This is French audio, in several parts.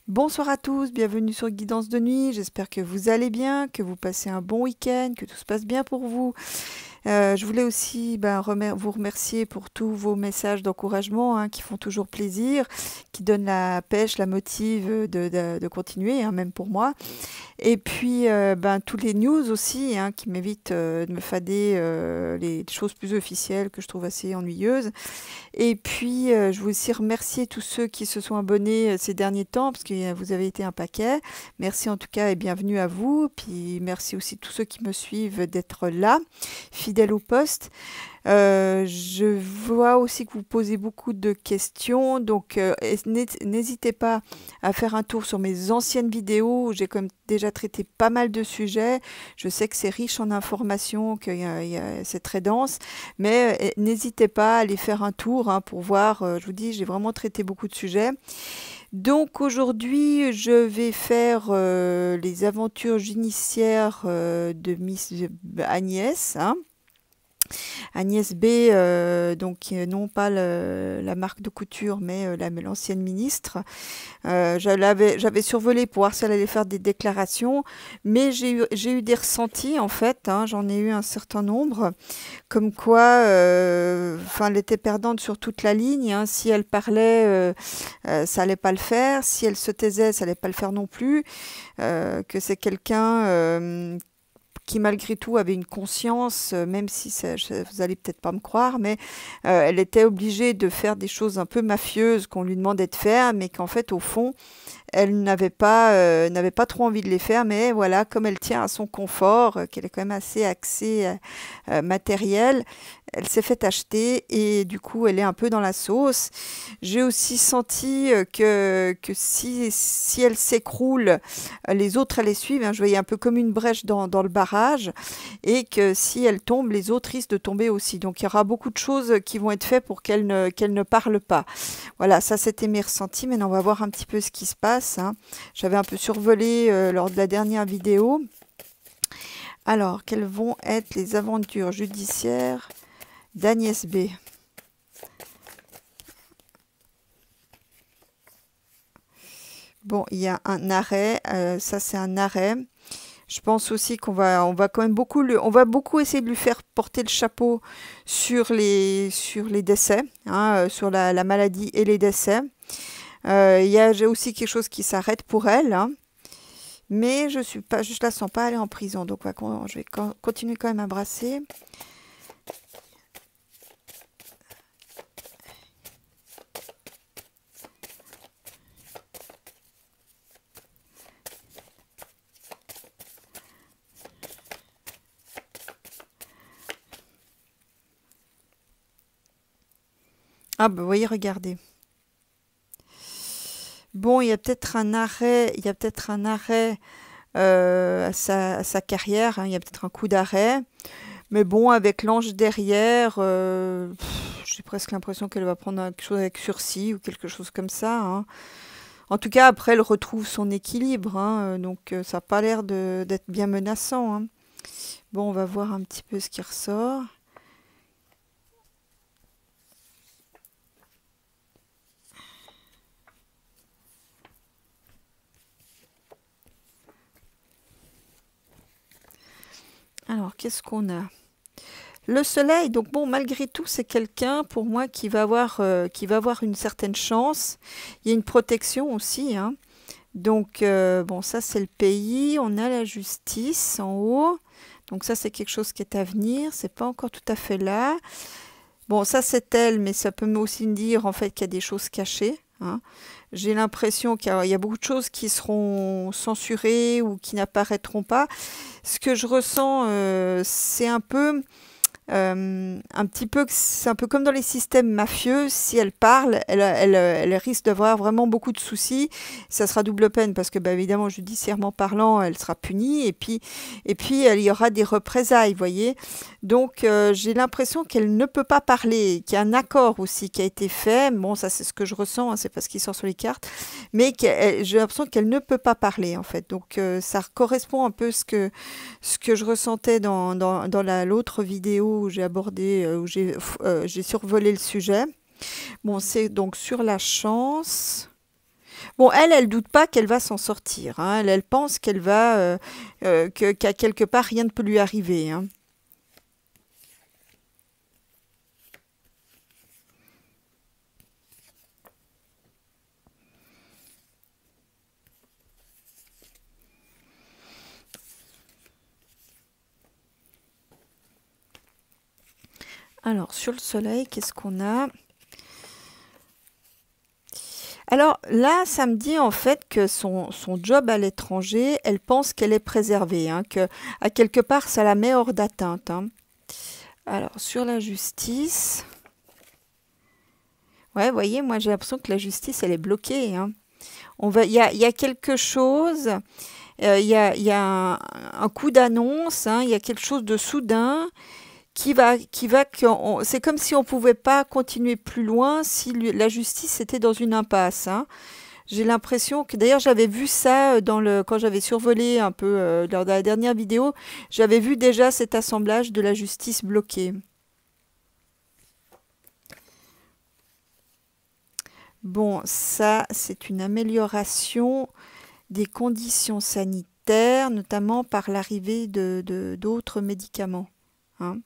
Bonsoir à tous, bienvenue sur Guidance de nuit. J'espère que vous allez bien, que vous passez un bon week-end, que tout se passe bien pour vous. Je voulais aussi vous remercier pour tous vos messages d'encouragement qui font toujours plaisir, qui donnent la pêche, la motive de continuer, même pour moi. Et puis tous les news aussi qui m'évitent de me fader les choses plus officielles que je trouve assez ennuyeuses. Et puis je veux aussi remercier tous ceux qui se sont abonnés ces derniers temps parce que vous avez été un paquet. Merci en tout cas et bienvenue à vous. Puis merci aussi tous ceux qui me suivent d'être là, fidèles au poste. Je vois aussi que vous posez beaucoup de questions, donc n'hésitez pas à faire un tour sur mes anciennes vidéos où j'ai quand même déjà traité pas mal de sujets. Je sais que c'est riche en informations, que c'est très dense, mais n'hésitez pas à aller faire un tour pour voir. Je vous dis, j'ai vraiment traité beaucoup de sujets. Donc aujourd'hui, je vais faire les aventures judiciaires de Miss Agnès. Agnès B, donc non pas la marque de couture, mais l'ancienne ministre. J'avais survolé pour voir si elle allait faire des déclarations, mais j'ai eu des ressentis en fait, j'en ai eu un certain nombre, comme quoi elle était perdante sur toute la ligne. Si elle parlait, ça allait pas le faire. Si elle se taisait, ça allait pas le faire non plus. Que c'est quelqu'un qui malgré tout avait une conscience, même si vous allez peut-être pas me croire, mais elle était obligée de faire des choses un peu mafieuses qu'on lui demandait de faire, mais qu'en fait au fond elle n'avait pas trop envie de les faire, mais voilà, comme elle tient à son confort, qu'elle est quand même assez axée matériel, elle s'est fait acheter et du coup elle est un peu dans la sauce. J'ai aussi senti que si elle s'écroule, les autres allaient suivre. Je voyais un peu comme une brèche dans le barrage et que si elle tombe, les autres risquent de tomber aussi. Donc il y aura beaucoup de choses qui vont être faites pour qu'elle ne parle pas. Voilà, ça c'était mes ressentis. Maintenant on va voir un petit peu ce qui se passe. J'avais un peu survolé lors de la dernière vidéo. Alors, quelles vont être les aventures judiciaires d'Agnès B? Bon, il y a un arrêt. Ça, c'est un arrêt. Je pense aussi qu'on va quand même on va beaucoup essayer de lui faire porter le chapeau sur les décès, sur la maladie et les décès. J'ai aussi quelque chose qui s'arrête pour elle, mais je la sens pas aller en prison, donc je vais continuer quand même à brasser. Ah bah vous voyez, regardez. Bon, il y a peut-être un arrêt, à sa carrière, il y a peut-être un coup d'arrêt. Mais bon, avec l'ange derrière, j'ai presque l'impression qu'elle va prendre quelque chose avec sursis ou quelque chose comme ça. En tout cas, après, elle retrouve son équilibre, donc ça n'a pas l'air d'être bien menaçant. Bon, on va voir un petit peu ce qui ressort. Alors, qu'est-ce qu'on a? Le soleil, donc bon, malgré tout, c'est quelqu'un pour moi qui va avoir une certaine chance. Il y a une protection aussi. Donc, bon, ça c'est le pays. On a la justice en haut. Donc ça c'est quelque chose qui est à venir. C'est pas encore tout à fait là. Bon, ça c'est elle, mais ça peut aussi me dire en fait qu'il y a des choses cachées. J'ai l'impression qu'il y a beaucoup de choses qui seront censurées ou qui n'apparaîtront pas. Ce que je ressens, c'est un petit peu, c'est un peu comme dans les systèmes mafieux. Si elle parle, elle risque d'avoir vraiment beaucoup de soucis. Ça sera double peine parce que, évidemment, judiciairement parlant, elle sera punie. Et puis, il y aura des représailles, vous voyez. Donc, j'ai l'impression qu'elle ne peut pas parler, qu'il y a un accord aussi qui a été fait. Bon, ça, c'est ce que je ressens, c'est pas ce qui sort sur les cartes. Mais j'ai l'impression qu'elle ne peut pas parler, en fait. Donc, ça correspond un peu à ce que je ressentais dans l'autre vidéo où j'ai abordé, où j'ai survolé le sujet. Bon, c'est donc sur la chance. Bon, elle doute pas qu'elle va s'en sortir, hein. Elle pense qu'elle va, qu'à quelque part, rien ne peut lui arriver, hein. Alors, sur le soleil, qu'est-ce qu'on a? Alors là, ça me dit en fait que son job à l'étranger, elle pense qu'elle est préservée, hein, que à quelque part, ça la met hors d'atteinte, hein. Alors, sur la justice, ouais, vous voyez, moi j'ai l'impression que la justice, elle est bloquée, hein. Il y a quelque chose, il y a un coup d'annonce, hein, il y a quelque chose de soudain c'est comme si on pouvait pas continuer plus loin si la justice était dans une impasse, hein. J'ai l'impression que, d'ailleurs, j'avais vu ça quand j'avais survolé un peu lors de la dernière vidéo, j'avais vu déjà cet assemblage de la justice bloquée. Bon, ça, c'est une amélioration des conditions sanitaires, notamment par l'arrivée d'autres médicaments, hein.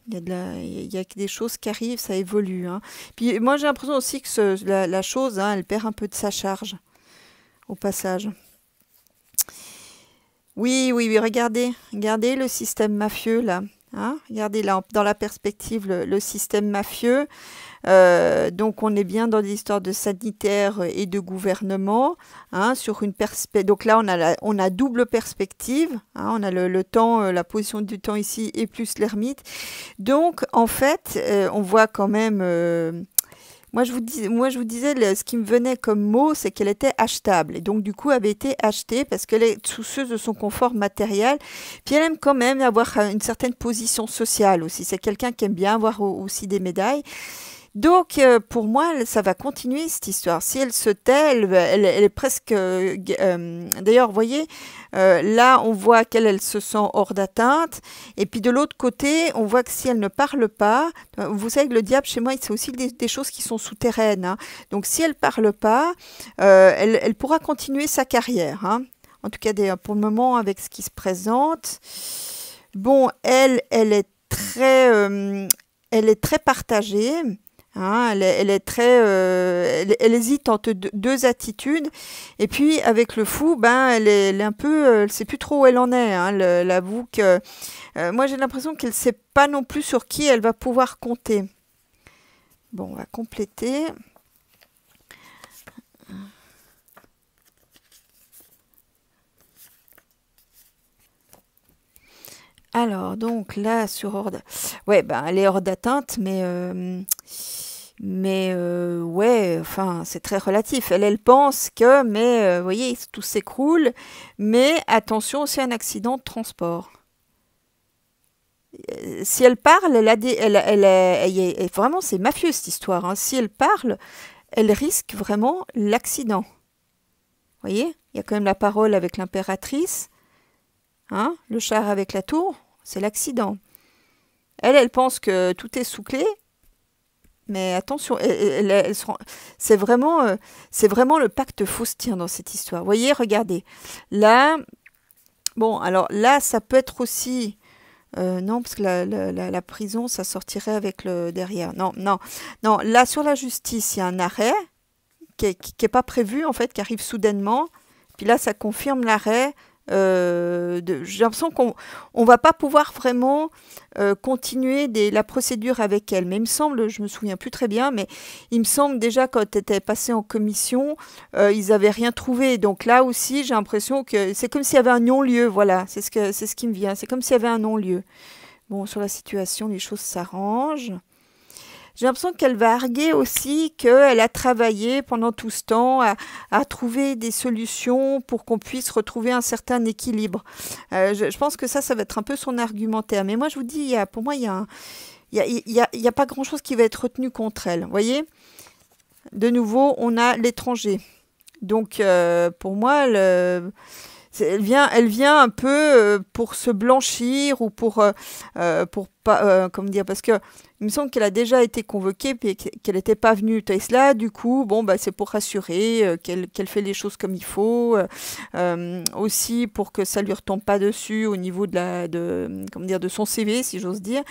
Il y a des choses qui arrivent, ça évolue, hein. Puis moi, j'ai l'impression aussi que la chose, hein, elle perd un peu de sa charge au passage. Oui, oui, oui, regardez le système mafieux là, hein. Regardez là, dans la perspective, le système mafieux. Donc on est bien dans des histoires de sanitaire et de gouvernement, hein, sur une donc là on a double perspective, hein, on a le temps, la position du temps ici et plus l'ermite. Donc en fait, on voit quand même. Moi je vous disais, ce qui me venait comme mot, c'est qu'elle était achetable. Et donc du coup, elle avait été achetée parce qu'elle est soucieuse de son confort matériel. Puis elle aime quand même avoir une certaine position sociale aussi. C'est quelqu'un qui aime bien avoir aussi des médailles. Donc, pour moi, ça va continuer cette histoire. Si elle se tait, elle est presque... d'ailleurs, vous voyez, là, on voit elle se sent hors d'atteinte. Et puis de l'autre côté, on voit que si elle ne parle pas, vous savez que le diable, chez moi, c'est aussi des choses qui sont souterraines, hein. Donc, si elle ne parle pas, elle pourra continuer sa carrière, hein. En tout cas, pour le moment, avec ce qui se présente. Bon, elle est très partagée. Hein, elle est très, elle hésite entre deux attitudes. Et puis avec le fou, ben elle est un peu, elle sait plus trop où elle en est, hein. Elle avoue que moi j'ai l'impression qu'elle sait pas non plus sur qui elle va pouvoir compter. Bon, on va compléter. Alors donc là sur ouais, ben elle est hors d'atteinte, mais ouais, enfin, c'est très relatif. Elle pense que, mais vous voyez, tout s'écroule. Mais attention aussi à un accident de transport. Si elle parle, vraiment, c'est mafieux cette histoire, hein. Si elle parle, elle risque vraiment l'accident. Vous voyez, il y a quand même la parole avec l'impératrice, hein, le char avec la tour, c'est l'accident. Elle pense que tout est sous clé. Mais attention, c'est vraiment le pacte faustien dans cette histoire. Vous voyez, regardez. Là, bon, alors là, ça peut être aussi... non, parce que la prison, ça sortirait avec le derrière. Non, non, non. Là, sur la justice, il y a un arrêt qui est pas prévu, en fait, qui arrive soudainement. Puis là, ça confirme l'arrêt. J'ai l'impression qu'on ne va pas pouvoir vraiment continuer la procédure avec elle. Mais il me semble, je me souviens plus très bien, mais il me semble déjà quand elle était passée en commission, ils n'avaient rien trouvé. Donc là aussi, j'ai l'impression que c'est comme s'il y avait un non-lieu. Voilà, c'est ce qui me vient. C'est comme s'il y avait un non-lieu. Bon, sur la situation, les choses s'arrangent. J'ai l'impression qu'elle va arguer aussi qu'elle a travaillé pendant tout ce temps à trouver des solutions pour qu'on puisse retrouver un certain équilibre. Je pense que ça va être un peu son argumentaire. Mais moi, je vous dis, pour moi, il y a pas grand-chose qui va être retenu contre elle. Vous voyez? De nouveau, on a l'étranger. Donc, pour moi, elle vient un peu pour se blanchir ou pour pas, comment dire, parce que Il me semble qu'elle a déjà été convoquée puis qu'elle n'était pas venue. Tesla, du coup, bon, bah, c'est pour rassurer qu'elle fait les choses comme il faut. Aussi pour que ça lui retombe pas dessus au niveau comment dire, de son CV, si j'ose dire.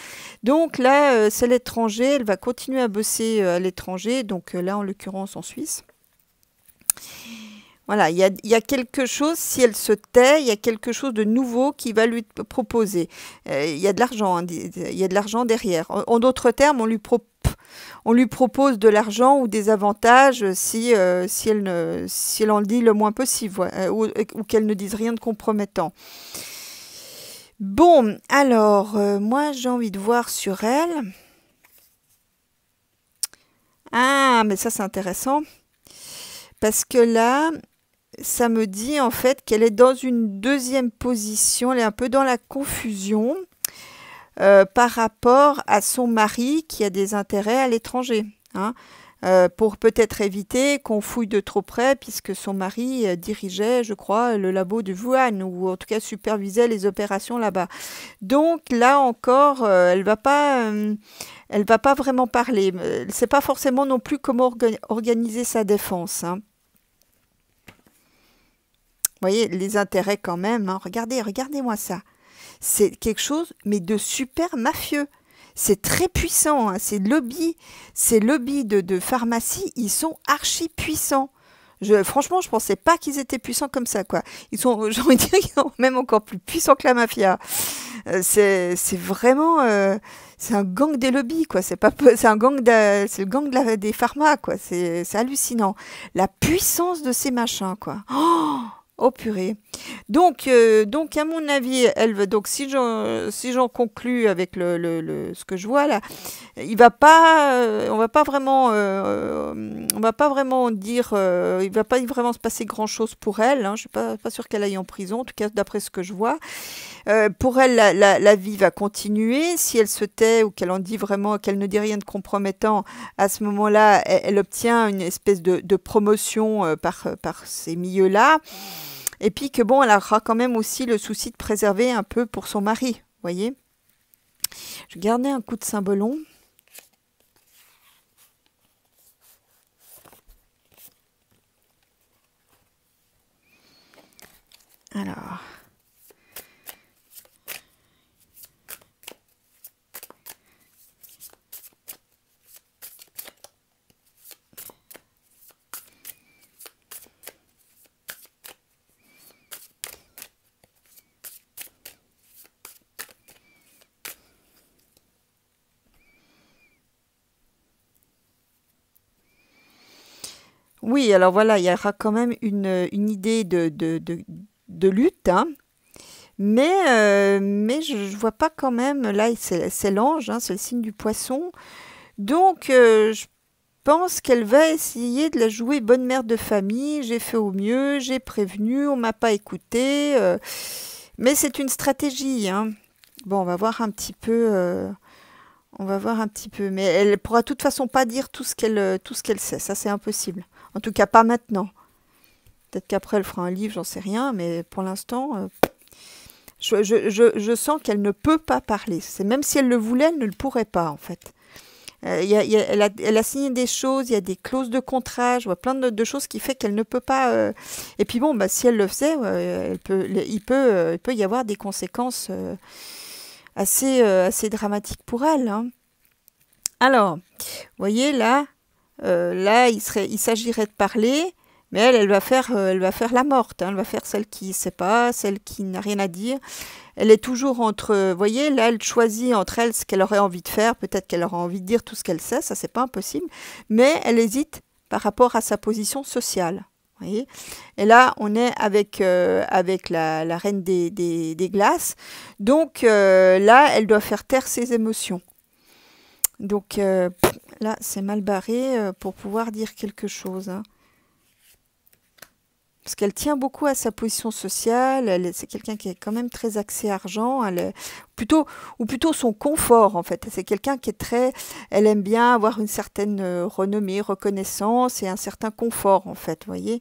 Donc là, c'est l'étranger. Elle va continuer à bosser à l'étranger. Donc là, en l'occurrence, en Suisse. Voilà, il y a quelque chose, si elle se tait, il y a quelque chose de nouveau qui va lui proposer. Il y a de l'argent, hein, il y a de l'argent derrière. En d'autres termes, on lui propose de l'argent ou des avantages si elle en dit le moins possible, ou qu'elle ne dise rien de compromettant. Bon, alors, moi j'ai envie de voir sur elle. Ah, mais ça c'est intéressant. Parce que là, ça me dit en fait qu'elle est dans une deuxième position, elle est un peu dans la confusion par rapport à son mari qui a des intérêts à l'étranger, hein, pour peut-être éviter qu'on fouille de trop près, puisque son mari dirigeait, je crois, le labo de Wuhan, ou en tout cas supervisait les opérations là-bas. Donc là encore, elle va pas vraiment parler. Elle ne sait pas forcément non plus comment organiser sa défense, hein. Vous voyez, les intérêts quand même, hein. Regardez-moi ça. C'est quelque chose, mais de super mafieux. C'est très puissant, hein. Ces lobbies de pharmacie, ils sont archi puissants. Franchement, je pensais pas qu'ils étaient puissants comme ça, quoi. J'ai envie de dire qu'ils sont même encore plus puissants que la mafia. C'est vraiment, c'est un gang des lobbies, quoi. C'est le gang des pharma, quoi. C'est hallucinant. La puissance de ces machins, quoi. Oh purée. Donc à mon avis, donc si j'en conclus avec ce que je vois là, on va pas vraiment, dire, il va pas vraiment se passer grand chose pour elle, hein. Je suis pas sûre qu'elle aille en prison, en tout cas d'après ce que je vois. Pour elle, la vie va continuer. Si elle se tait ou qu'elle en dit vraiment, qu'elle ne dit rien de compromettant, à ce moment-là, elle obtient une espèce de promotion par ces milieux-là. Et puis que bon, elle aura quand même aussi le souci de préserver un peu pour son mari, vous voyez. Je vais garder un coup de cymbalon. Alors. Oui, alors voilà, il y aura quand même une idée de lutte, hein. Mais je vois pas quand même, là c'est l'ange, hein, c'est le signe du poisson. Donc je pense qu'elle va essayer de la jouer bonne mère de famille. J'ai fait au mieux, j'ai prévenu, on m'a pas écouté. Mais c'est une stratégie, hein. Bon, on va voir un petit peu. Mais elle pourra de toute façon pas dire tout ce qu'elle sait. Ça, c'est impossible. En tout cas, pas maintenant. Peut-être qu'après, elle fera un livre, j'en sais rien. Mais pour l'instant, je sens qu'elle ne peut pas parler. C'est même si elle le voulait, elle ne le pourrait pas, en fait. Elle a signé des choses, il y a des clauses de contrat, je vois plein de choses qui fait qu'elle ne peut pas. Et puis bon, bah, si elle le faisait, il peut y avoir des conséquences assez dramatiques pour elle, hein. Alors, vous voyez là, il s'agirait de parler, mais elle va faire la morte, hein. Elle va faire celle qui ne sait pas, celle qui n'a rien à dire. Elle est toujours entre, vous voyez, là, elle choisit entre elle ce qu'elle aurait envie de faire. Peut-être qu'elle aura envie de dire tout ce qu'elle sait, ça, c'est pas impossible. Mais elle hésite par rapport à sa position sociale. Vous voyez. Et là, on est avec la reine des glaces. Donc là, elle doit faire taire ses émotions. Donc là, c'est mal barré pour pouvoir dire quelque chose, hein. Parce qu'elle tient beaucoup à sa position sociale, c'est quelqu'un qui est quand même très axé argent, ou plutôt son confort en fait. C'est quelqu'un qui est elle aime bien avoir une certaine renommée, reconnaissance et un certain confort en fait, vous voyez.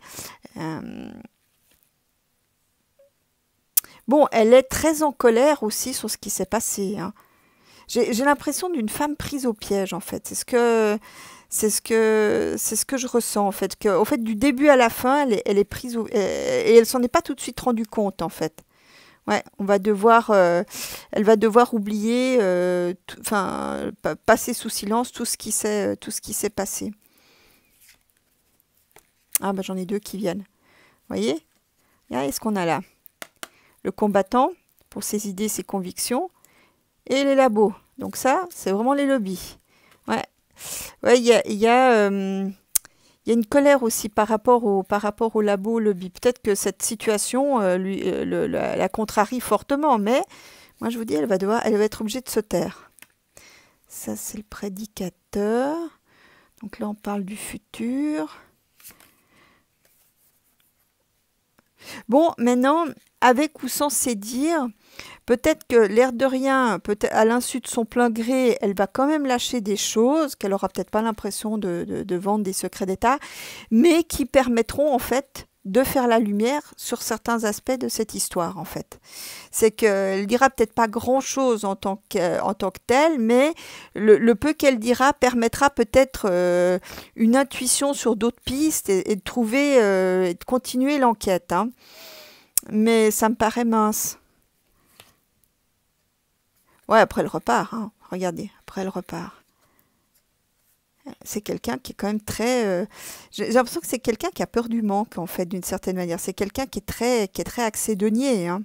Bon, elle est très en colère aussi sur ce qui s'est passé, hein. J'ai l'impression d'une femme prise au piège, en fait. C'est ce que je ressens, en fait. Que, au fait, du début à la fin, elle est prise et elle s'en est pas tout de suite rendue compte, en fait. Ouais, elle va devoir oublier, enfin, passer sous silence tout ce qui s'est passé. Ah, bah j'en ai deux qui viennent. Vous voyez? Et ce qu'on a là? Le combattant, pour ses idées, ses convictions, et les labos. Donc ça, c'est vraiment les lobbies. Ouais, ouais, il y a une colère aussi par rapport au labo, au lobby. Peut-être que cette situation la contrarie fortement, mais moi je vous dis, elle va être obligée de se taire. Ça, c'est le prédicateur. Donc là, on parle du futur. Bon, maintenant, avec ou sans ces dires, peut-être que l'air de rien, peut-être à l'insu de son plein gré, elle va quand même lâcher des choses qu'elle aura peut-être pas l'impression de vendre des secrets d'État, mais qui permettront en fait de faire la lumière sur certains aspects de cette histoire en fait. C'est qu'elle dira peut-être pas grand-chose en tant que telle, mais le peu qu'elle dira permettra peut-être une intuition sur d'autres pistes et de trouver et de continuer l'enquête, hein. Mais ça me paraît mince. Ouais, après elle repart, hein. Regardez, après elle repart. C'est quelqu'un qui est quand même très... j'ai l'impression que c'est quelqu'un qui a peur du manque, en fait, d'une certaine manière. C'est quelqu'un qui est très axé denier, hein.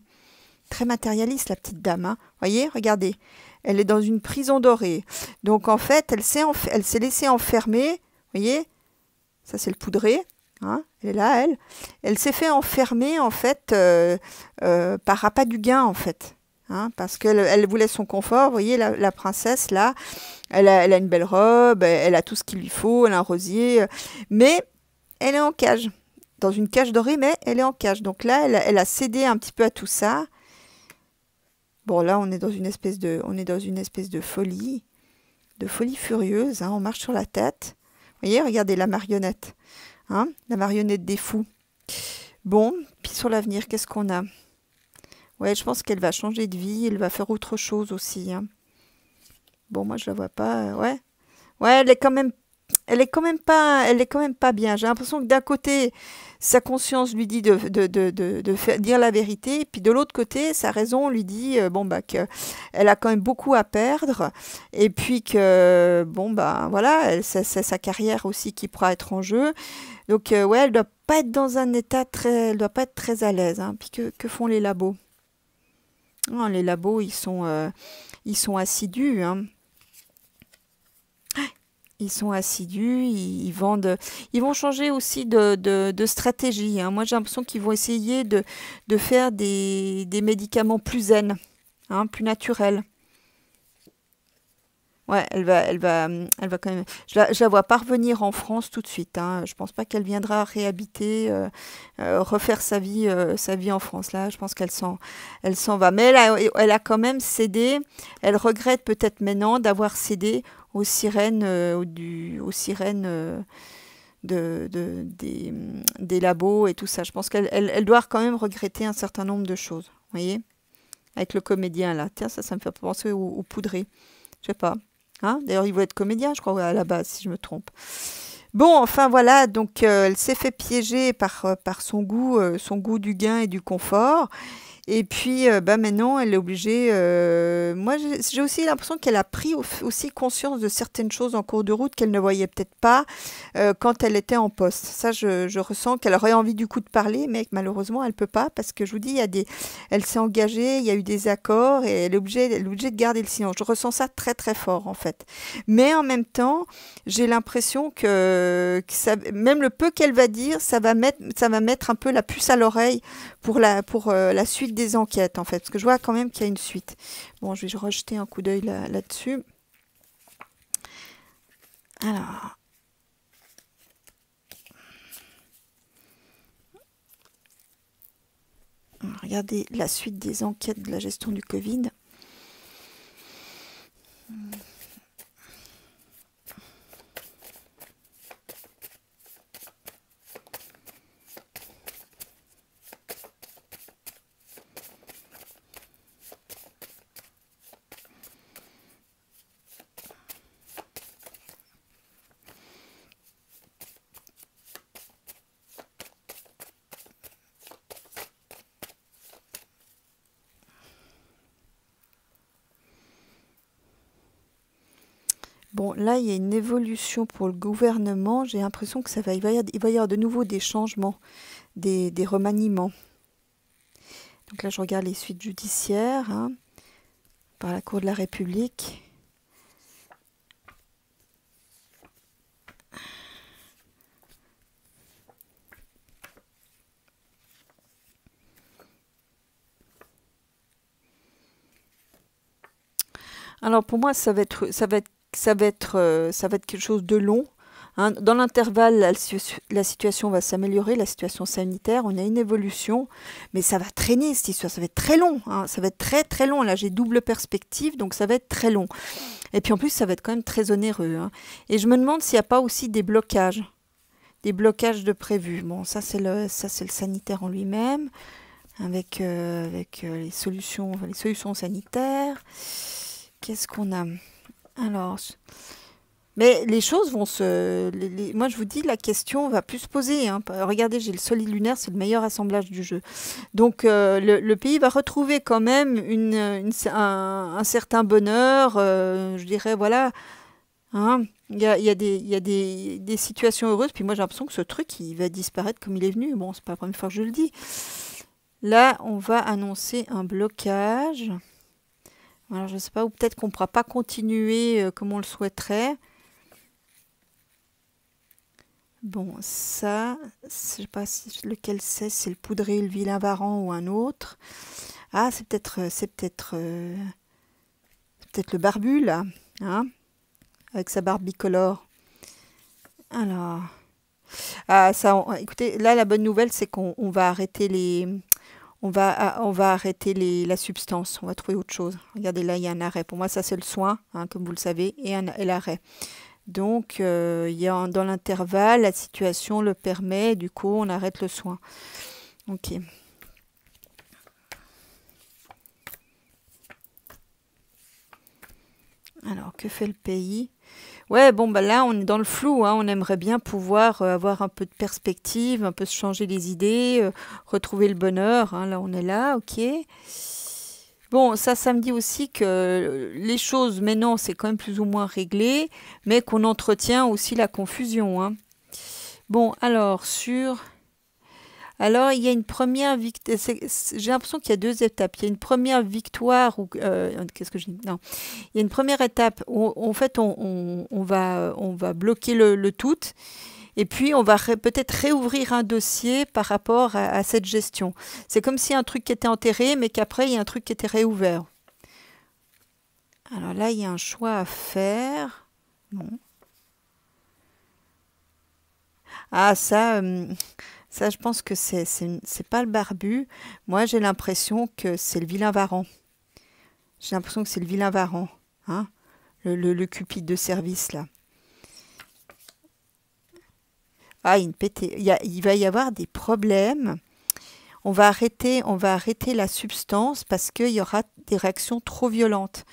Très matérialiste, la petite dame, hein. Voyez, regardez. Elle est dans une prison dorée. Donc, en fait, elle s'est laissée enfermer. Voyez, ça, c'est le poudré. Hein, elle est là, elle. Elle s'est fait enfermer, en fait, par appât du gain, en fait. Hein, parce qu'elle elle voulait son confort. Vous voyez, la princesse, là, elle a une belle robe, elle a tout ce qu'il lui faut, elle a un rosier. Mais elle est en cage. Dans une cage dorée, mais elle est en cage. Donc là, elle a cédé un petit peu à tout ça. Bon, là, on est dans une espèce de folie furieuse. Hein, on marche sur la tête. Vous voyez, regardez la marionnette. Hein, la marionnette des fous. Bon, puis sur l'avenir, qu'est-ce qu'on a? Ouais, je pense qu'elle va changer de vie, elle va faire autre chose aussi, hein. Bon, moi, je la vois pas. Ouais. Ouais, elle est quand même pas bien. J'ai l'impression que d'un côté, sa conscience lui dit dire la vérité, et puis de l'autre côté, sa raison lui dit bon bah que elle a quand même beaucoup à perdre, et puis que bon bah voilà, c'est sa carrière aussi qui pourra être en jeu. Donc ouais, elle doit pas être dans un état elle doit pas être très à l'aise, hein. Puis que font les labos? Ah, les labos, ils sont assidus, hein. Ils sont assidus, ils vendent, ils vont changer aussi de stratégie, hein. Moi, j'ai l'impression qu'ils vont essayer de faire des médicaments plus zen, hein, plus naturels. Ouais, elle va quand même. Je la vois pas revenir en France tout de suite, hein. Je pense pas qu'elle viendra réhabiter, refaire sa vie en France. Là, je pense elle s'en va. Mais elle a quand même cédé. Elle regrette peut-être maintenant d'avoir cédé aux sirènes, aux sirènes des labos et tout ça. Je pense elle doit quand même regretter un certain nombre de choses. Vous voyez? Avec le comédien là. Tiens, ça me fait penser au poudré. Je sais pas. Hein, d'ailleurs, il voulait être comédien, je crois, à la base, si je me trompe. Bon, enfin voilà, donc elle s'est fait piéger par son goût du gain et du confort. Et puis, bah maintenant, elle est obligée. Moi, j'ai aussi l'impression qu'elle a pris aussi conscience de certaines choses en cours de route qu'elle ne voyait peut-être pas quand elle était en poste. Ça, je ressens qu'elle aurait envie du coup de parler, mais que malheureusement, elle peut pas parce que je vous dis, elle s'est engagée, il y a eu des accords et elle est obligée de garder le silence. Je ressens ça très très fort en fait. Mais en même temps, j'ai l'impression même le peu qu'elle va dire, ça va mettre un peu la puce à l'oreille pour la suite des enquêtes, en fait. Parce que je vois quand même qu'il y a une suite. Bon, je vais rejeter un coup d'œil là-dessus. Alors. Regardez la suite des enquêtes de la gestion du Covid. Bon, là, il y a une évolution pour le gouvernement. J'ai l'impression que il va y avoir de nouveau des changements, des remaniements. Donc là, je regarde les suites judiciaires, hein, par la Cour de la République. Alors pour moi, ça va être quelque chose de long. Hein. Dans l'intervalle, la situation va s'améliorer, la situation sanitaire, on a une évolution, mais ça va traîner cette histoire, ça va être très long, hein. Ça va être très très long. Là, j'ai double perspective, donc ça va être très long. Et puis en plus, ça va être quand même très onéreux. Hein. Et je me demande s'il n'y a pas aussi des blocages de prévus. Bon, ça c'est le sanitaire en lui-même, avec les solutions sanitaires. Qu'est-ce qu'on a? Alors, mais les choses vont moi, je vous dis, la question va plus se poser. Hein. Regardez, j'ai le solide lunaire, c'est le meilleur assemblage du jeu. Donc, le pays va retrouver quand même un certain bonheur. Je dirais, voilà. Hein. Il y a des situations heureuses. Puis moi, j'ai l'impression que ce truc, il va disparaître comme il est venu. Bon, c'est pas la première fois que je le dis. Là, on va annoncer un blocage. Alors, je ne sais pas, ou peut-être qu'on ne pourra pas continuer comme on le souhaiterait. Bon, ça, je ne sais pas lequel c'est le Poudré, le Vilain Varan ou un autre. Ah, c'est peut-être le Barbu, là, hein, avec sa barbe bicolore. Alors, écoutez, là, la bonne nouvelle, c'est qu'on va arrêter la substance, on va trouver autre chose. Regardez, là, il y a un arrêt. Pour moi, ça, c'est le soin, hein, comme vous le savez, et l'arrêt. Donc, dans l'intervalle, la situation le permet, du coup, on arrête le soin. Ok. Alors, que fait le pays? Ouais, bon, bah là, on est dans le flou. Hein. On aimerait bien pouvoir avoir un peu de perspective, un peu se changer les idées, retrouver le bonheur. Hein. Là, on est là, ok. Bon, ça me dit aussi que les choses, maintenant, c'est quand même plus ou moins réglé, mais qu'on entretient aussi la confusion. Hein. Bon, alors, Alors, il y a une première victoire. J'ai l'impression qu'il y a deux étapes. Il y a une première victoire ou qu'est-ce que je dis? Non. Il y a une première étape où en fait on va bloquer le tout. Et puis, on va peut-être réouvrir un dossier par rapport à cette gestion. C'est comme si un truc qui était enterré, mais qu'après, il y a un truc qui était réouvert. Alors là, il y a un choix à faire. Bon. Ah, ça, je pense que c'est pas le Barbu. Moi, j'ai l'impression que c'est le Vilain Varan. J'ai l'impression que c'est le Vilain Varan. Hein, le Cupide de service, là. Ah, il va y avoir des problèmes. On va arrêter la substance parce qu'il y aura des réactions trop violentes.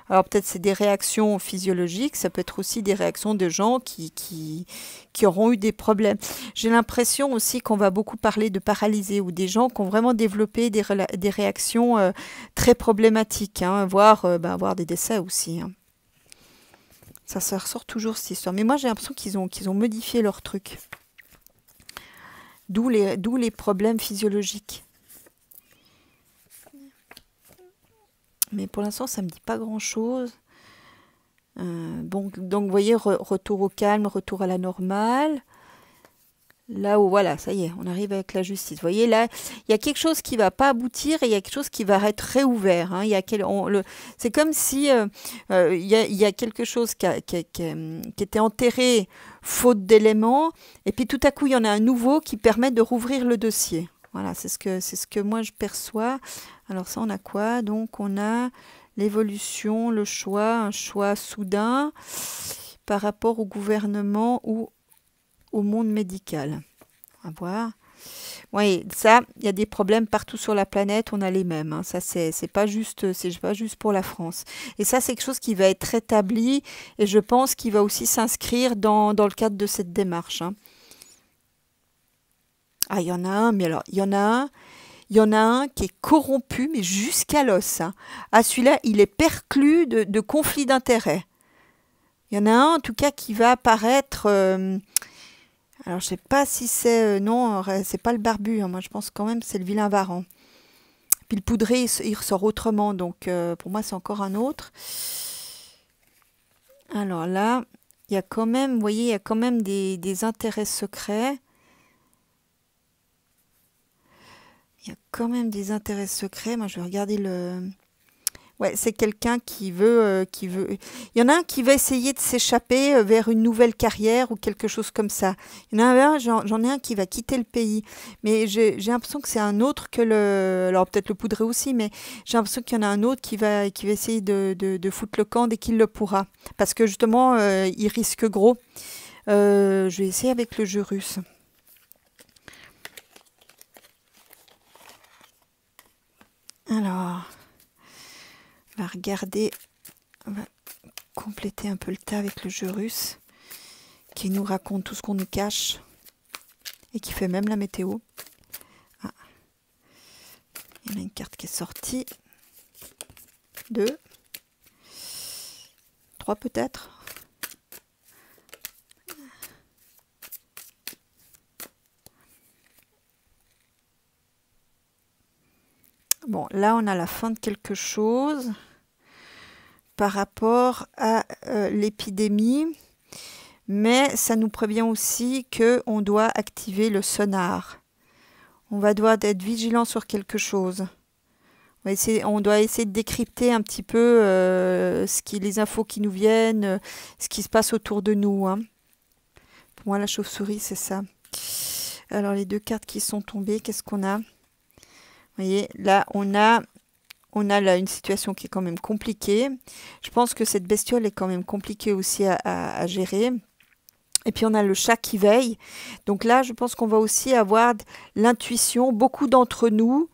Alors peut-être c'est des réactions physiologiques, ça peut être aussi des réactions de gens qui auront eu des problèmes. J'ai l'impression aussi qu'on va beaucoup parler de paralysés ou des gens qui ont vraiment développé des réactions très problématiques, hein, voire des décès aussi. Hein. Ça ressort toujours cette histoire. Mais moi j'ai l'impression qu'ils ont modifié leur truc. D'où les problèmes physiologiques. Mais pour l'instant, ça ne me dit pas grand-chose. Donc, vous voyez, retour au calme, retour à la normale. Là où, voilà, ça y est, on arrive avec la justice. Vous voyez, là, il y a quelque chose qui ne va pas aboutir et il y a quelque chose qui va être réouvert. Hein. C'est comme si il y a quelque chose qui était enterré faute d'éléments, et puis tout à coup, il y en a un nouveau qui permet de rouvrir le dossier. Voilà, c'est ce que moi je perçois. Alors ça, on a quoi? Donc, on a l'évolution, le choix, un choix soudain par rapport au gouvernement ou au monde médical. On va voir. Oui, ça, il y a des problèmes partout sur la planète, on a les mêmes. Hein. Ça, c'est pas juste pour la France. Et ça, c'est quelque chose qui va être rétabli et je pense qu'il va aussi s'inscrire dans le cadre de cette démarche. Hein. Ah, il y en a un, mais alors, il y en a un qui est corrompu, mais jusqu'à l'os. Hein. Ah, celui-là, il est perclus de conflits d'intérêts. Il y en a un en tout cas qui va apparaître. Alors je sais pas si c'est... non, c'est pas le barbu. Hein, moi je pense quand même que c'est le vilain Varan. Puis le poudré, il ressort autrement. Donc pour moi c'est encore un autre. Alors là, il y a quand même, vous voyez, il y a quand même des intérêts secrets. Il y a quand même des intérêts secrets. Moi je vais regarder le... Ouais, c'est quelqu'un qui veut, Il y en a un qui va essayer de s'échapper vers une nouvelle carrière ou quelque chose comme ça. Il y en a un, j'en ai un qui va quitter le pays. Mais j'ai l'impression que c'est un autre que le... Alors peut-être le poudré aussi, mais j'ai l'impression qu'il y en a un autre qui va essayer de foutre le camp dès qu'il le pourra. Parce que justement, il risque gros. Je vais essayer avec le jeu russe. Alors... On va regarder, on va compléter un peu le tas avec le jeu russe qui nous raconte tout ce qu'on nous cache et qui fait même la météo. Ah. Il y en a une carte qui est sortie. 2. 3 peut-être. Bon, là, on a la fin de quelque chose par rapport à l'épidémie, mais ça nous prévient aussi qu'on doit activer le sonar. On va devoir être vigilant sur quelque chose. On doit essayer de décrypter un petit peu les infos qui nous viennent, ce qui se passe autour de nous. Hein. Pour moi, la chauve-souris, c'est ça. Alors, les 2 cartes qui sont tombées, qu'est-ce qu'on a ? Vous voyez, là, on a là une situation qui est quand même compliquée. Je pense que cette bestiole est quand même compliquée aussi à gérer. Et puis, on a le chat qui veille. Donc là, je pense qu'on va aussi avoir l'intuition. Beaucoup d'entre nous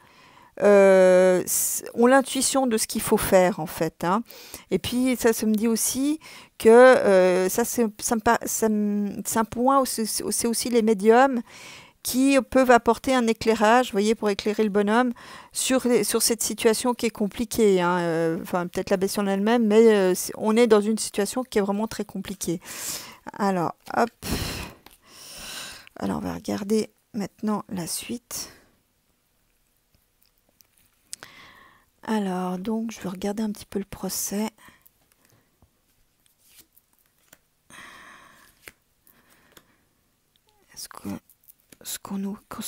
ont l'intuition de ce qu'il faut faire, en fait. Hein. Et puis, ça me dit aussi que c'est un point où c'est aussi les médiums qui peuvent apporter un éclairage, vous voyez, pour éclairer le bonhomme sur cette situation qui est compliquée. Hein. Enfin, peut-être la bestiole en elle-même, mais on est dans une situation qui est vraiment très compliquée. Alors, hop. Alors, on va regarder maintenant la suite. Alors, donc, je vais regarder un petit peu le procès. Est-ce que... ce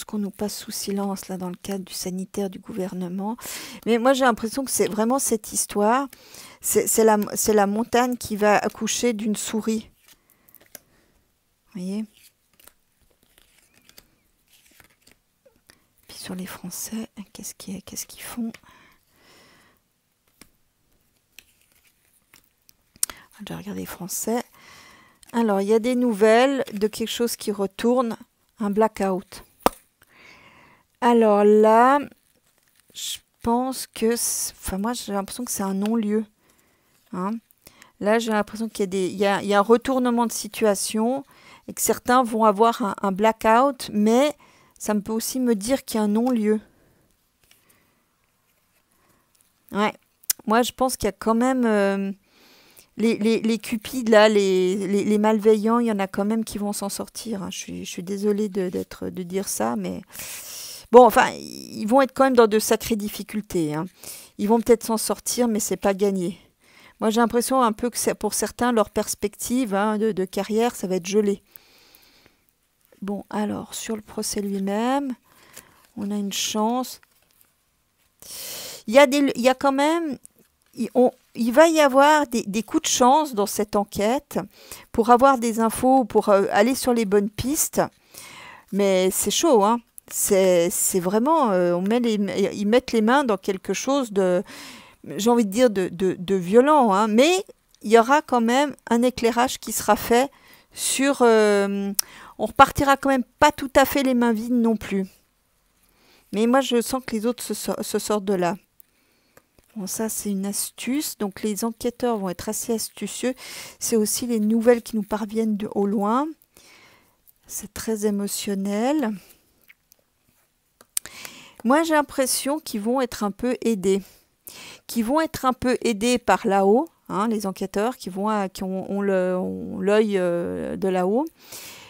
qu'on nous passe sous silence là dans le cadre du sanitaire du gouvernement. Mais moi j'ai l'impression que c'est vraiment cette histoire, c'est la montagne qui va accoucher d'une souris. Vous voyez? Puis sur les Français, qu'est-ce qu'ils font? On va regarder les Français. Alors il y a des nouvelles de quelque chose qui retourne. Un blackout. Alors là, je pense que... Enfin, moi, j'ai l'impression que c'est un non-lieu. Hein. Là, j'ai l'impression qu'il y a un retournement de situation et que certains vont avoir un blackout, mais ça peut aussi me dire qu'il y a un non-lieu. Ouais. Moi, je pense qu'il y a quand même... les cupides, là, les malveillants, il y en a quand même qui vont s'en sortir. Hein. Je suis désolée de dire ça, mais... Bon, enfin, ils vont être quand même dans de sacrées difficultés. Hein. Ils vont peut-être s'en sortir, mais c'est pas gagné. Moi, j'ai l'impression un peu que pour certains, leur perspective de carrière, ça va être gelé. Bon, alors, sur le procès lui-même, on a une chance. Il y a quand même... Il va y avoir des coups de chance dans cette enquête pour avoir des infos, pour aller sur les bonnes pistes. Mais c'est chaud, hein. C'est vraiment... ils mettent les mains dans quelque chose de... J'ai envie de dire de violent. Hein. Mais il y aura quand même un éclairage qui sera fait sur... on repartira quand même pas tout à fait les mains vides non plus. Mais moi, je sens que les autres se sortent de là. Bon, ça, c'est une astuce. Donc, les enquêteurs vont être assez astucieux. C'est aussi les nouvelles qui nous parviennent au loin. C'est très émotionnel. Moi, j'ai l'impression qu'ils vont être un peu aidés. Qu'ils vont être un peu aidés par là-haut. hein, les enquêteurs qui ont l'œil de là-haut.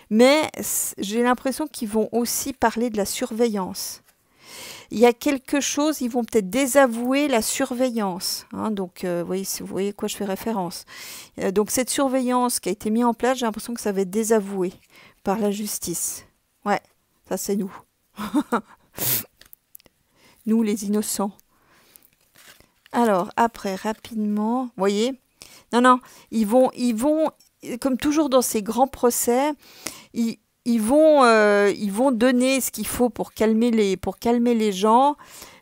Mais j'ai l'impression qu'ils vont aussi parler de la surveillance. Il y a quelque chose, ils vont peut-être désavouer la surveillance. Hein, donc, vous voyez à quoi je fais référence. Donc, cette surveillance qui a été mise en place, j'ai l'impression que ça va être désavoué par la justice. Ouais, ça c'est nous. Nous, les innocents. Alors, après, rapidement, vous voyez, non, ils vont, comme toujours dans ces grands procès, ils vont donner ce qu'il faut pour calmer les gens,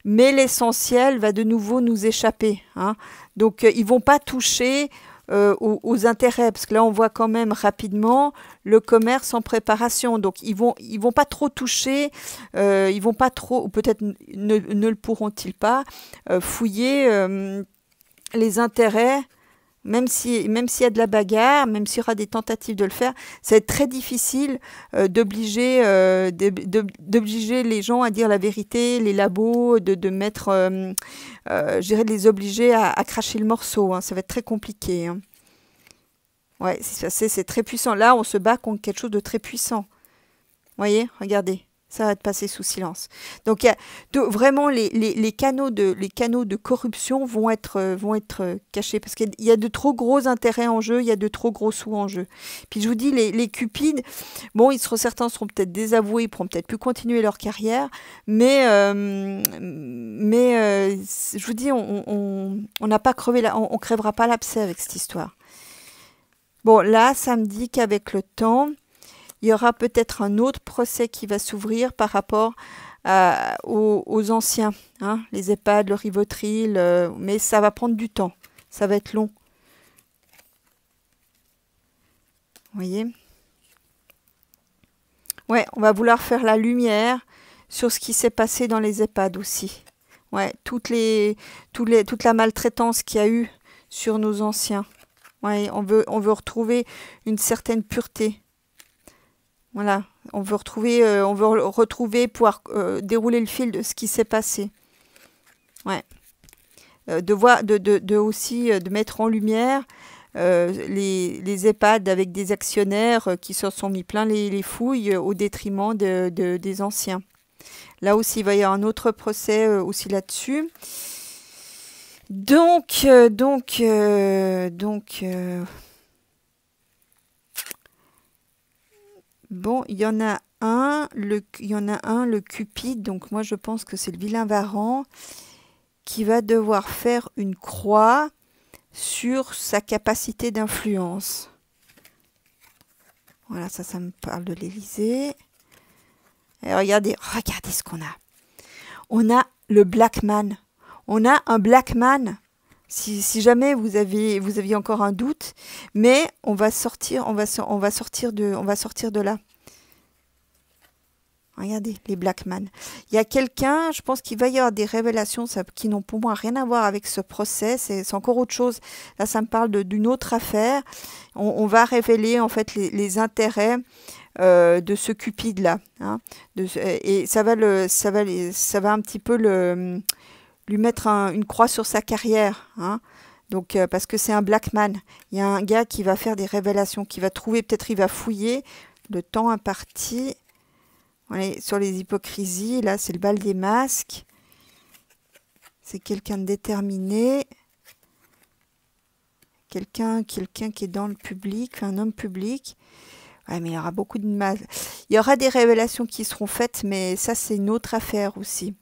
mais l'essentiel va de nouveau nous échapper. Hein. Donc, ils vont pas toucher aux intérêts, parce que là, on voit quand même rapidement le commerce en préparation. Donc, ils vont pas trop toucher, ils vont pas trop, ou peut-être ne le pourront-ils pas, fouiller les intérêts. Même s'il y a de la bagarre, même s'il y aura des tentatives de le faire, ça va être très difficile d'obliger les gens à dire la vérité, les labos, de les obliger à cracher le morceau. Hein. Ça va être très compliqué. Hein. Ouais, c'est très puissant. Là, on se bat contre quelque chose de très puissant. Vous voyez, regardez. Ça va être passé sous silence. Donc, vraiment, les canaux de corruption vont être cachés parce qu'il y a de trop gros intérêts en jeu, il y a de trop gros sous en jeu. Puis, je vous dis, les cupides, bon, certains seront peut-être désavoués, ils pourront peut-être plus continuer leur carrière, mais je vous dis, on n'a pas crevé on crèvera pas l'abcès avec cette histoire. Bon, là, ça me dit qu'avec le temps, il y aura peut-être un autre procès qui va s'ouvrir par rapport aux anciens, hein, les EHPAD, le Rivotril, mais ça va prendre du temps, ça va être long. Vous voyez? Ouais, on va vouloir faire la lumière sur ce qui s'est passé dans les EHPAD aussi. Ouais, toute la maltraitance qu'il y a eu sur nos anciens. Ouais, on veut retrouver une certaine pureté. Voilà, on veut retrouver, pouvoir dérouler le fil de ce qui s'est passé. Ouais. De mettre en lumière les EHPAD avec des actionnaires qui se sont mis plein les fouilles au détriment des anciens. Là aussi, il va y avoir un autre procès aussi là-dessus. Donc, bon, il y en a un, le Cupide, donc moi je pense que c'est le vilain Varan, qui va devoir faire une croix sur sa capacité d'influence. Voilà, ça me parle de l'Élysée. Et regardez ce qu'on a. On a le Black Man. On a un Black Man. Si jamais vous aviez encore un doute, mais on va sortir de là. Regardez, les Black Man. Il y a quelqu'un, je pense qu'il va y avoir des révélations qui n'ont pour moi rien à voir avec ce procès. C'est encore autre chose. Là, ça me parle d'une autre affaire. On va révéler en fait les intérêts de ce Cupide-là. Hein, et ça va un petit peu lui mettre une croix sur sa carrière. Hein. Donc, parce que c'est un Black Man. Il y a un gars qui va faire des révélations, qui va trouver, peut-être il va fouiller le temps imparti. Voilà, sur les hypocrisies, là, c'est le bal des masques. C'est quelqu'un de déterminé. Quelqu'un qui est dans le public, un homme public. Ouais, mais il y aura beaucoup de mal. Il y aura des révélations qui seront faites, mais ça, c'est une autre affaire aussi.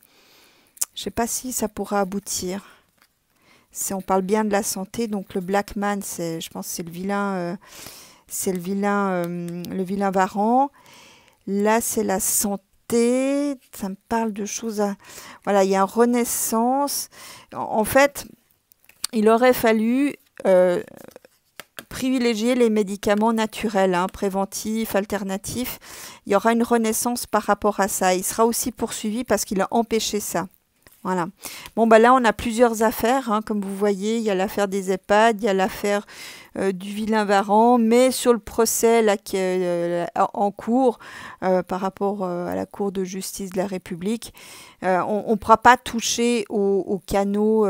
Je ne sais pas si ça pourra aboutir. On parle bien de la santé, donc le Black Man, je pense que c'est le vilain Varan. Là, c'est la santé. Ça me parle de choses Voilà, il y a une renaissance. En fait, il aurait fallu privilégier les médicaments naturels, hein, préventifs, alternatifs. Il y aura une renaissance par rapport à ça. Il sera aussi poursuivi parce qu'il a empêché ça. Voilà. Bon, bah là, on a plusieurs affaires, hein, comme vous voyez. Il y a l'affaire des EHPAD, il y a l'affaire du vilain Varan, mais sur le procès là, qui est en cours par rapport à la Cour de justice de la République, on ne pourra pas toucher aux canaux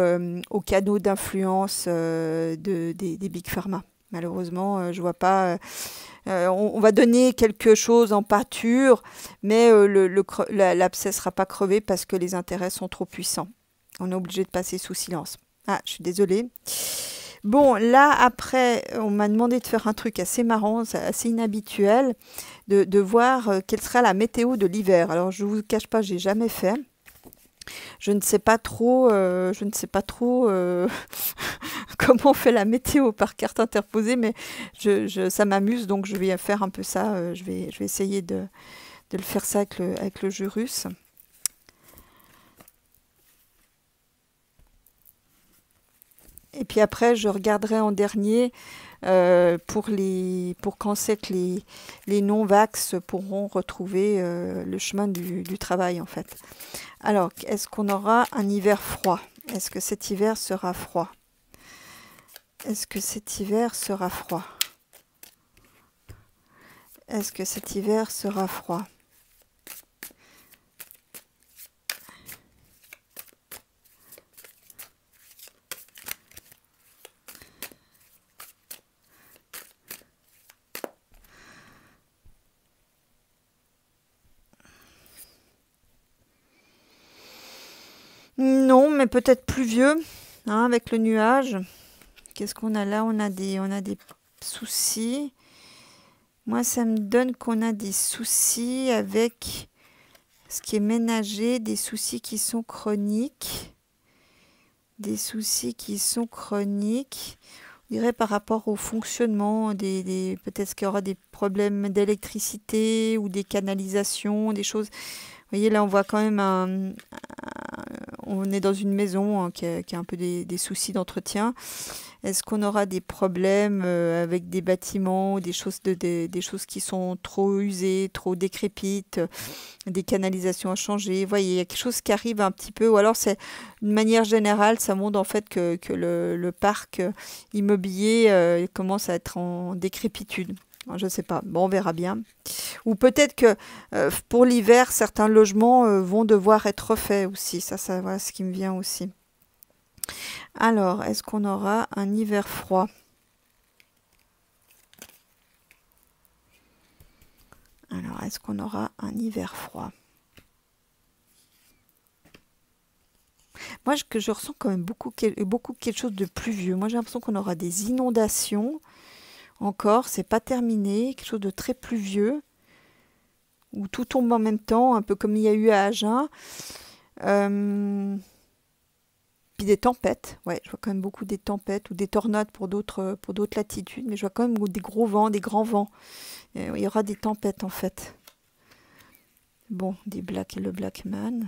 d'influence des Big Pharma. Malheureusement, je vois pas. On va donner quelque chose en pâture, mais l'abcès ne sera pas crevé parce que les intérêts sont trop puissants. On est obligé de passer sous silence. Ah, je suis désolée. Bon, là, après, on m'a demandé de faire un truc assez marrant, assez inhabituel, de voir quelle sera la météo de l'hiver. Alors, je ne vous cache pas, j'ai jamais fait. Je ne sais pas trop, comment on fait la météo par carte interposée, mais ça m'amuse, donc je vais faire un peu ça. Je vais essayer de le faire ça avec le jeu russe. Et puis après, je regarderai en dernier pour quand c'est que les non-vax pourront retrouver le chemin du travail, en fait. Alors, est-ce qu'on aura un hiver froid? Est-ce que cet hiver sera froid? Est-ce que cet hiver sera froid? Est-ce que cet hiver sera froid? Non, mais peut-être pluvieux, hein, avec le nuage. Qu'est-ce qu'on a là? On a des soucis. Moi, ça me donne qu'on a des soucis avec ce qui est ménager, des soucis qui sont chroniques. Des soucis qui sont chroniques. On dirait par rapport au fonctionnement, peut-être qu'il y aura des problèmes d'électricité ou des canalisations, des choses. Vous voyez, là, on voit quand même on est dans une maison hein, qui a un peu des soucis d'entretien. Est-ce qu'on aura des problèmes avec des bâtiments, des choses qui sont trop usées, trop décrépites, des canalisations à changer? Vous voyez, il y a quelque chose qui arrive un petit peu, ou alors c'est d'une manière générale, ça montre en fait que le parc immobilier commence à être en décrépitude. Je ne sais pas, bon, on verra bien. Ou peut-être que pour l'hiver, certains logements vont devoir être refaits aussi. Ça voilà ce qui me vient aussi. Alors, est-ce qu'on aura un hiver froid? Alors, est-ce qu'on aura un hiver froid? Moi, je ressens quand même beaucoup quelque chose de pluvieux. Moi, j'ai l'impression qu'on aura des inondations. Encore, c'est pas terminé. Quelque chose de très pluvieux. Où tout tombe en même temps, un peu comme il y a eu à Agen. Puis des tempêtes, ouais, je vois quand même beaucoup des tempêtes ou des tornades pour d'autres latitudes, mais je vois quand même des gros vents, des grands vents. Il y aura des tempêtes en fait. Bon, le Blackman.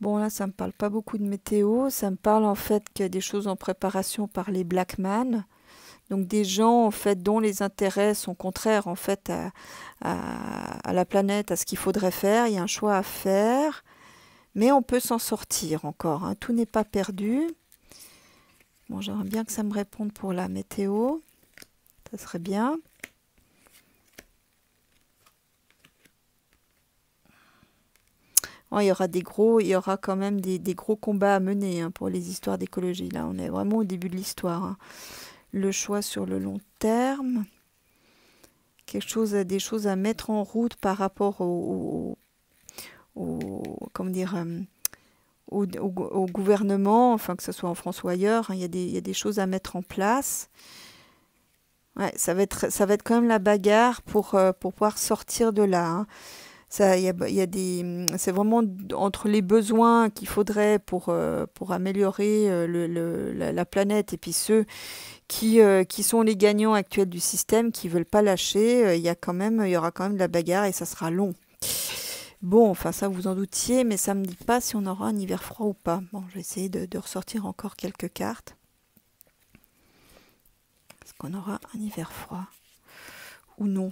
Bon, là, ça me parle pas beaucoup de météo. Ça me parle en fait qu'il y a des choses en préparation par les Blackman. Donc des gens en fait dont les intérêts sont contraires en fait à la planète, à ce qu'il faudrait faire. Il y a un choix à faire, mais on peut s'en sortir encore. Hein. Tout n'est pas perdu. Bon, j'aimerais bien que ça me réponde pour la météo. Ça serait bien. Bon, il y aura quand même des gros combats à mener hein, pour les histoires d'écologie. Là, on est vraiment au début de l'histoire. Hein. Le choix sur le long terme, des choses à mettre en route par rapport comment dire, au gouvernement, enfin que ce soit en France ou ailleurs, hein, il y a des choses à mettre en place. Ouais, ça va être quand même la bagarre pour pouvoir sortir de là. Hein. C'est vraiment entre les besoins qu'il faudrait pour améliorer la planète et puis ceux qui sont les gagnants actuels du système, qui veulent pas lâcher, il y aura quand même de la bagarre et ça sera long. Bon, enfin ça vous en doutiez, mais ça me dit pas si on aura un hiver froid ou pas. Bon, je vais essayer de ressortir encore quelques cartes. Est-ce qu'on aura un hiver froid? ou non.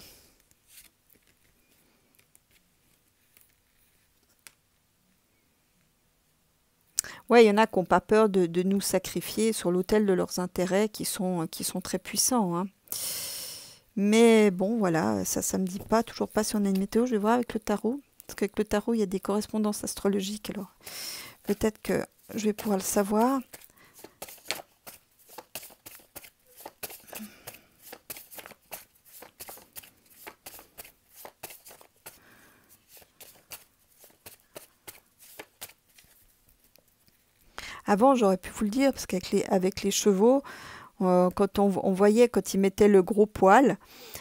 Ouais, il y en a qui n'ont pas peur de nous sacrifier sur l'autel de leurs intérêts qui sont très puissants, hein. Mais bon, voilà, ça me dit pas, toujours pas si on a une météo. Je vais voir avec le tarot. Parce qu'avec le tarot, il y a des correspondances astrologiques. Alors, peut-être que je vais pouvoir le savoir. Avant, j'aurais pu vous le dire, parce avec les chevaux, quand on voyait, quand ils mettaient le gros poil,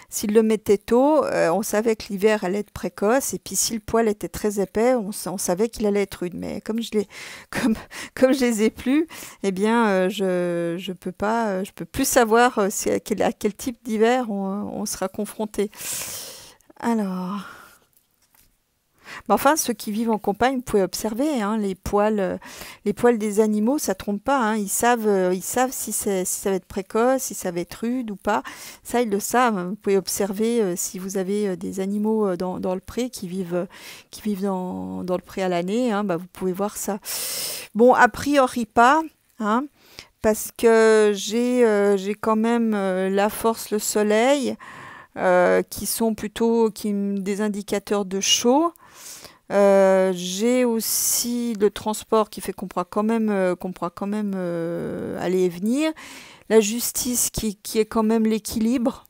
s'ils le mettaient tôt, on savait que l'hiver allait être précoce, et puis si le poil était très épais, on savait qu'il allait être rude. Mais comme comme je les ai plus, eh bien, je peux plus savoir à quel type d'hiver on sera confronté. Alors... Mais enfin, ceux qui vivent en campagne, vous pouvez observer, hein, les poils des animaux, ça trompe pas, hein, ils savent si ça va être précoce, si ça va être rude ou pas. Ça, ils le savent, hein. Vous pouvez observer si vous avez des animaux dans le pré qui vivent dans le pré à l'année, hein, bah, vous pouvez voir ça. Bon, a priori pas, hein, parce que j'ai quand même la force, le soleil, qui sont plutôt des indicateurs de chaud. J'ai aussi le transport qui fait qu'on pourra quand même aller et venir. La justice qui est quand même l'équilibre.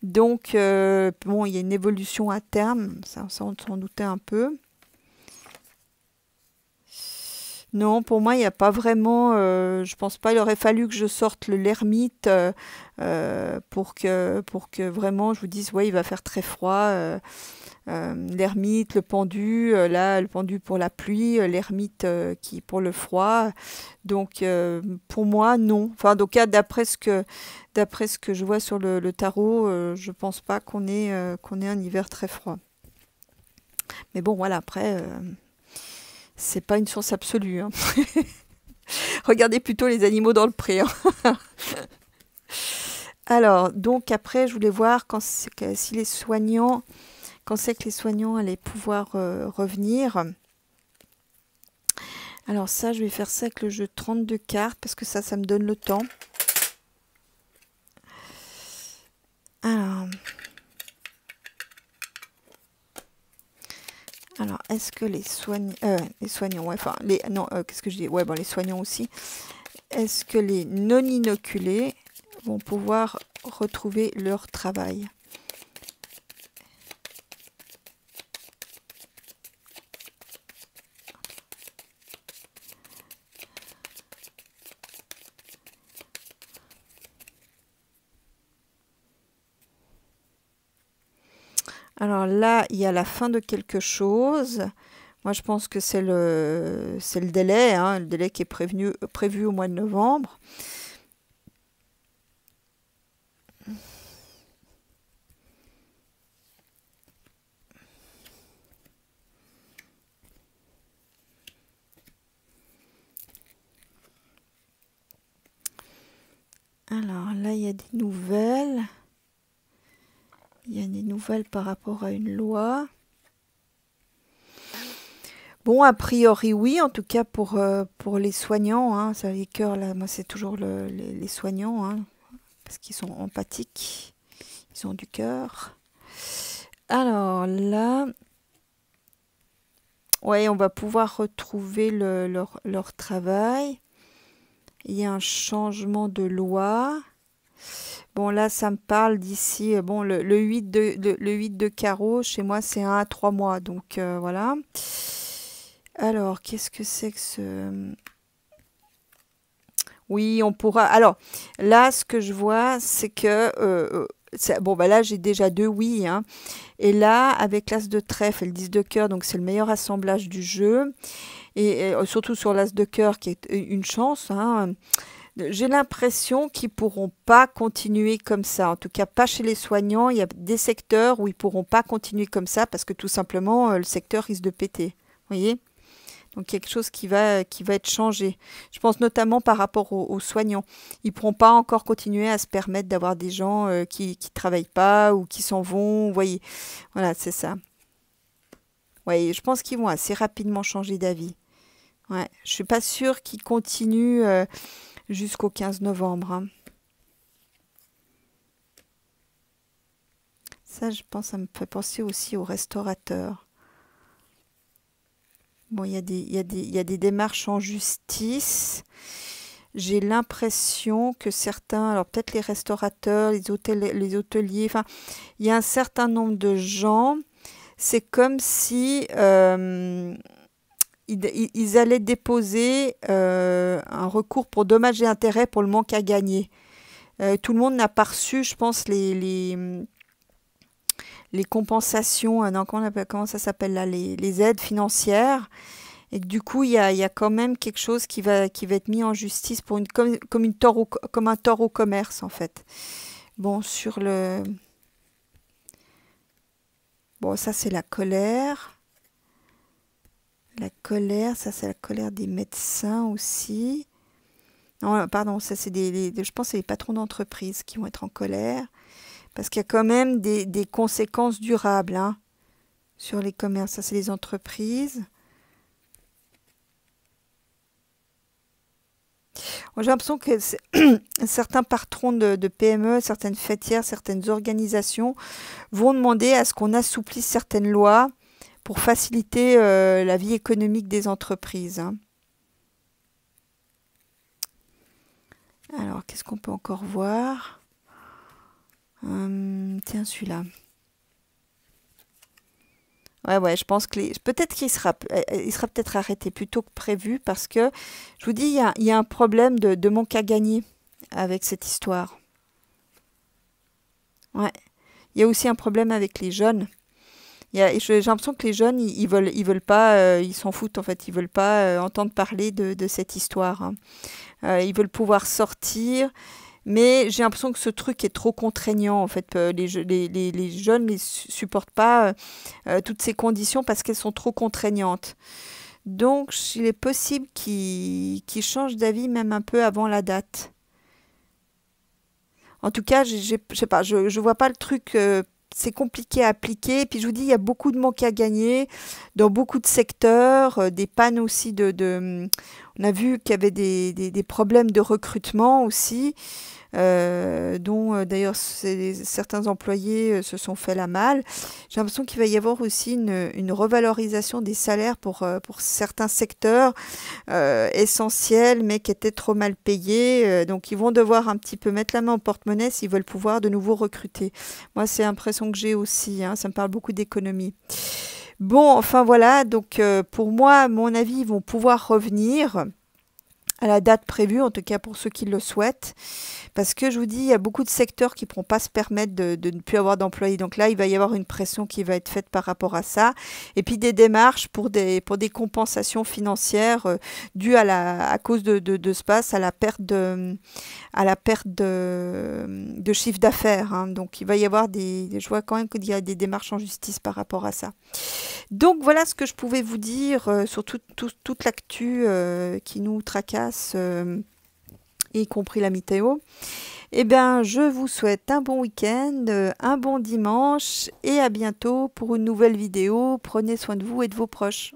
Donc, bon, il y a une évolution à terme, ça on s'en doutait un peu. Non, pour moi, il n'y a pas vraiment. Je pense pas. Il aurait fallu que je sorte l'ermite pour que vraiment je vous dise, ouais, il va faire très froid. L'ermite, le pendu, là, le pendu pour la pluie, l'ermite qui pour le froid. Donc, pour moi, non. Enfin, donc, d'après ce que je vois sur le tarot, je pense pas qu'on ait un hiver très froid. Mais bon, voilà, après. C'est pas une science absolue, hein. Regardez plutôt les animaux dans le pré, hein. Alors, donc après, je voulais voir quand si les soignants, quand c'est que les soignants allaient pouvoir revenir. Alors ça, je vais faire ça avec le jeu 32 cartes, parce que ça me donne le temps. Alors, est-ce que les soignants, ouais, enfin, non, qu'est-ce que je dis? Ouais, bon, les soignants aussi. Est-ce que les non inoculés vont pouvoir retrouver leur travail? Alors là, il y a la fin de quelque chose. Moi, je pense que c'est le délai, hein, le délai qui est prévu au mois de novembre. Alors là, il y a des nouvelles. Il y a des nouvelles par rapport à une loi. Bon, a priori, oui, en tout cas pour les soignants, hein, ça, les cœurs, là, moi, c'est toujours les soignants, hein, parce qu'ils sont empathiques, ils ont du cœur. Alors là, ouais, on va pouvoir retrouver leur travail. Il y a un changement de loi. Bon, là, ça me parle d'ici. Bon, le 8 de carreau, chez moi, c'est 1 à 3 mois. Donc, voilà. Alors, qu'est-ce que c'est que ce... Oui, on pourra... Alors, là, ce que je vois, c'est que... bon, bah là, j'ai déjà 2 oui, hein. Et là, avec l'as de trèfle et le 10 de cœur, donc c'est le meilleur assemblage du jeu. Et surtout sur l'as de cœur, qui est une chance, hein. J'ai l'impression qu'ils pourront pas continuer comme ça. En tout cas, pas chez les soignants. Il y a des secteurs où ils pourront pas continuer comme ça parce que tout simplement, le secteur risque de péter. Vous voyez? Donc quelque chose qui va être changé. Je pense notamment par rapport aux soignants. Ils ne pourront pas encore continuer à se permettre d'avoir des gens qui ne travaillent pas ou qui s'en vont. Vous voyez, voilà, c'est ça. Ouais, je pense qu'ils vont assez rapidement changer d'avis. Ouais, je suis pas sûre qu'ils continuent jusqu'au 15 novembre. Hein. Ça, je pense, ça me fait penser aussi aux restaurateurs. Bon, il y a des démarches en justice. J'ai l'impression que certains, alors peut-être les restaurateurs, les hôteliers, enfin, il y a un certain nombre de gens, c'est comme si ils allaient déposer un recours pour dommages et intérêts pour le manque à gagner. Tout le monde n'a pas reçu, je pense, les compensations, non, comment ça s'appelle là, les aides financières. Et que du coup, il y a quand même quelque chose qui va être mis en justice pour comme un tort au commerce, en fait. Bon, Bon, ça, c'est la colère. La colère, ça, c'est la colère des médecins aussi. Non, pardon, ça, c'est je pense que c'est les patrons d'entreprise qui vont être en colère. Parce qu'il y a quand même des conséquences durables hein, sur les commerces. Ça, c'est les entreprises. J'ai l'impression que certains patrons de PME, certaines fêtières, certaines organisations vont demander à ce qu'on assouplisse certaines lois pour faciliter la vie économique des entreprises. Hein. Alors, qu'est-ce qu'on peut encore voir tiens, celui-là. Ouais, je pense que peut-être qu'il sera peut-être arrêté plus tôt que prévu parce que, je vous dis, il y a un problème de manque à gagner avec cette histoire. Ouais. Il y a aussi un problème avec les jeunes. J'ai l'impression que les jeunes, ils veulent pas, ils s'en foutent en fait, ils veulent pas entendre parler de cette histoire. Hein. Ils veulent pouvoir sortir, mais j'ai l'impression que ce truc est trop contraignant en fait. Les jeunes ne supportent pas toutes ces conditions parce qu'elles sont trop contraignantes. Donc, il est possible qu'ils changent d'avis même un peu avant la date. En tout cas, je sais pas, je vois pas le truc. C'est compliqué à appliquer. Et puis je vous dis, il y a beaucoup de manque à gagner dans beaucoup de secteurs, des pannes aussi on a vu qu'il y avait des problèmes de recrutement aussi, dont d'ailleurs certains employés se sont fait la malle. J'ai l'impression qu'il va y avoir aussi une revalorisation des salaires pour certains secteurs essentiels, mais qui étaient trop mal payés. Donc ils vont devoir un petit peu mettre la main au porte-monnaie s'ils veulent pouvoir de nouveau recruter. Moi, c'est l'impression que j'ai aussi. Hein, ça me parle beaucoup d'économie. Bon, enfin voilà, donc pour moi, à mon avis, ils vont pouvoir revenir à la date prévue, en tout cas pour ceux qui le souhaitent. Parce que je vous dis, il y a beaucoup de secteurs qui ne pourront pas se permettre de ne plus avoir d'employés. Donc là, il va y avoir une pression qui va être faite par rapport à ça. Et puis des démarches pour des compensations financières dues à cause de ce pass, à la perte de chiffre d'affaires. Hein. Donc il va y avoir je vois quand même qu'il y a des démarches en justice par rapport à ça. Donc voilà ce que je pouvais vous dire sur toute l'actu qui nous tracasse, y compris la météo. Eh bien, je vous souhaite un bon week-end, un bon dimanche et à bientôt pour une nouvelle vidéo. Prenez soin de vous et de vos proches.